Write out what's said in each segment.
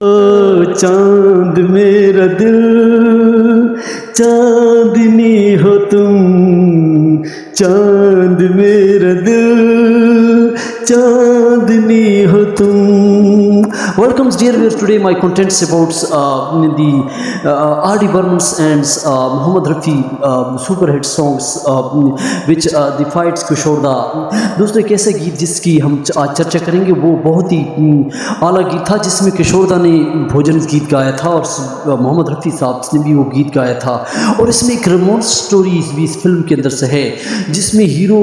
چاند میرا دل چاندنی ہو تم، چاند میرا دل چاندنی ہو تم. Welcome dear viewers, today my contents about the R.D. Burman's and Mohammad Rafi super hit songs which the fights Kishorda. دوستو ایک ایسا گیت جس کی ہم آج چرچا کریں گے، وہ بہت ہی اعلیٰ گیت تھا جس میں کشوردہ نے بھوجن گیت گایا تھا اور محمد رفیع صاحب نے بھی وہ گیت گایا تھا. اور اس میں ایک رومانس سٹوری بھی اس فلم کے اندر سے ہے جس میں ہیرو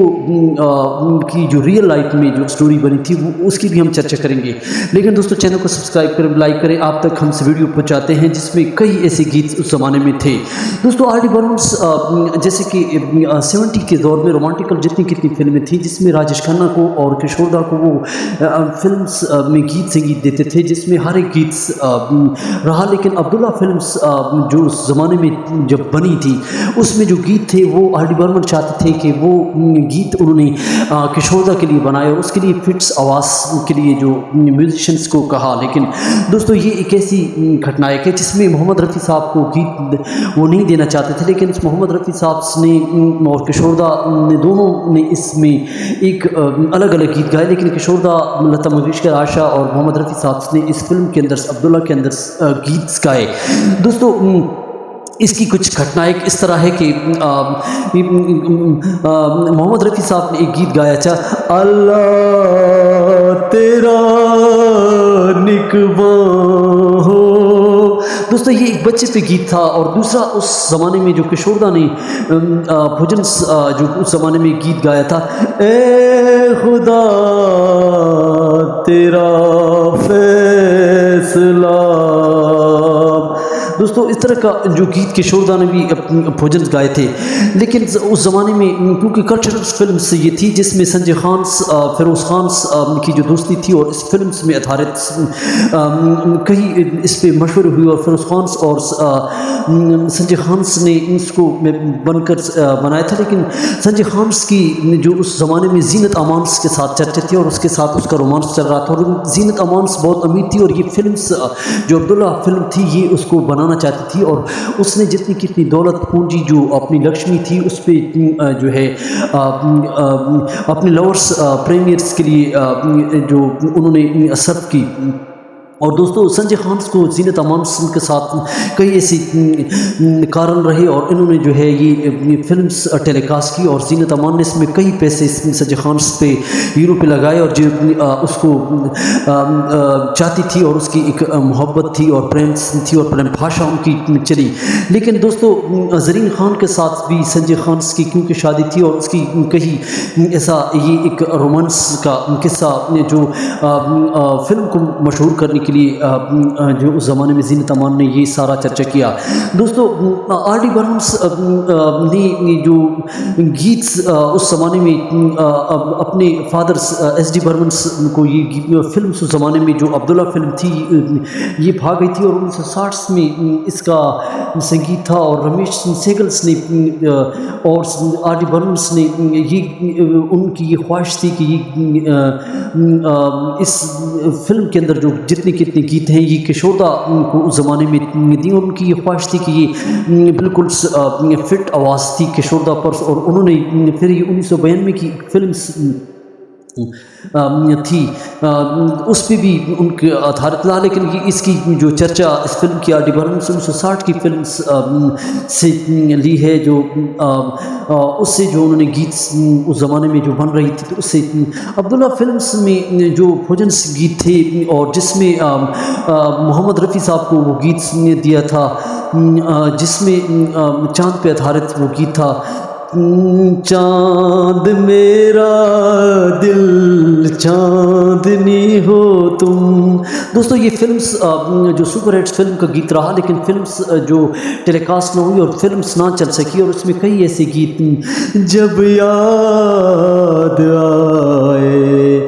کی جو ریئل لائف میں جو سٹوری بنی تھی وہ اس کی بھی ہم چرچا کریں گے. لیکن دوستو چینل کو سبسکرائب کریں، لائک کریں، آپ تک ہم سے ویڈیو پہنچاتے ہیں جس میں کئی ایسے گیت اس زمانے میں تھے. دوستو آر ڈی برمنس جیسے کہ 70 کے دور میں رومانٹیکل جتنی کتنی فلمیں تھیں جس میں راجیش کھنہ کو اور کشوردہ کو وہ فلمز میں گیت سنگیت دیتے تھے، جس میں ہر ایک گیت رہا. لیکن عبداللہ فلمز جو اس زمانے میں جب بنی تھی اس میں جو گیت تھے وہ آر ڈی برمن چاہتے تھے کہ وہ گیت انہوں نے کشوردہ کے لیے بنائے اور اس کے لیے فٹس آواز کے لیے جو میوزیشنز کو کہا. لیکن دوستو یہ ایک ایسی گھٹنائک ہے جس میں محمد رفیع صاحب کو گیت وہ نہیں دینا چاہتے تھے، لیکن اس محمد رفیع صاحب نے اور کشوردہ نے دونوں نے اس میں ایک الگ الگ گیت گائے. لیکن کشوردہ، لتا منگیشکر، عائشہ اور محمد رفیع صاحب نے اس فلم کے اندر عبداللہ کے اندر گیت گائے. دوستو اس کی کچھ گھٹنائیں اس طرح ہے کہ محمد رفیع صاحب نے ایک گیت گایا تھا، اللہ تیرا نگہباں ہو. دوستو یہ ایک بچے پہ گیت تھا. اور دوسرا اس زمانے میں جو کشوردہ نے بھجنس جو اس زمانے میں گیت گایا تھا، اے خدا تیرا فیصلہ. دوستو اس طرح کا جو گیت کشوردہ نے بھی بھوجن گائے تھے. لیکن اس زمانے میں کیونکہ کلچرل فلمز یہ تھی جس میں سنجے خان فیروز خان کی جو دوستی تھی اور اس فلمز میں آدھارت کئی اس پہ مشہور ہوئی اور فیروز خان اور سنجے خان نے اس کو بن کر بنایا تھا. لیکن سنجے خان کی جو اس زمانے میں زینت امان کے ساتھ چرچا تھی اور اس کے ساتھ اس کا رومانس چل رہا تھا اور زینت امان بہت امیر تھی اور یہ فلمز جو عبداللہ فلم تھی یہ اس کو بنانا چاہتی تھی اور اس نے جتنی کتنی دولت پونجی جو اپنی لکشمی تھی اس پہ جو ہے اپنے لورس پریمیئرز کے لیے جو انہوں نے صرف کی. اور دوستو سنجے خان کو زینت امان کے ساتھ کئی ایسی کارن رہے اور انہوں نے جو ہے یہ فلمز ٹیلی کاسٹ کی اور زینت امان نے اس میں کئی پیسے سنجے خان پہ ہیرو پہ لگائے اور جو اس کو چاہتی تھی اور اس کی ایک محبت تھی اور پریم تھی اور پریم بھاشا ان کی چلی. لیکن دوستو زرین خان کے ساتھ بھی سنجے خان کی کیونکہ شادی تھی اور اس کی کہیں ایسا یہ ایک رومانس کا قصہ جو فلم کو مشہور کرنے کے لیے جو اس زمانے میں زینت امان نے یہ سارا چرچا کیا. دوستو آر ڈی برمنس نے جو گیت اس زمانے میں اپنے فادر ایس ڈی برمنس کو یہ فلم اس زمانے میں جو عبداللہ فلم تھی یہ بھاگ گئی تھی اور 1960 میں اس کا سنگیت تھا اور رمیش سہگلس نے اور آر ڈی برمنس نے یہ ان کی یہ خواہش تھی کہ یہ اس فلم کے اندر جو جتنے کتنے گیت ہیں یہ کشوردہ کو اس زمانے میں دی. ان کی یہ خواہش تھی کہ یہ بالکل فٹ آواز تھی کشوردہ پر اور انہوں نے پھر یہ 1992 کی فلمز تھی اس پہ بھی ان کے آدھارت رہا. لیکن یہ اس کی جو چرچا اس فلم کی آر ڈی برمنس 1960 کی فلمز سے لی ہے جو اس سے جو انہوں نے گیت اس زمانے میں جو بن رہی تھی تو اس سے عبداللہ فلمز میں جو بھوجنس گیت تھے اور جس میں محمد رفیع صاحب کو وہ گیت دیا تھا جس میں چاند پہ آدھارت وہ گیت تھا، چاند میرا دل چاندنی ہو تم. دوستو یہ فلمز جو سپر ہٹ فلم کا گیت رہا لیکن فلمز جو ٹیلی کاسٹ نہ ہوئی اور فلمز نہ چل سکی اور اس میں کئی ایسے گیت، جب یاد آئے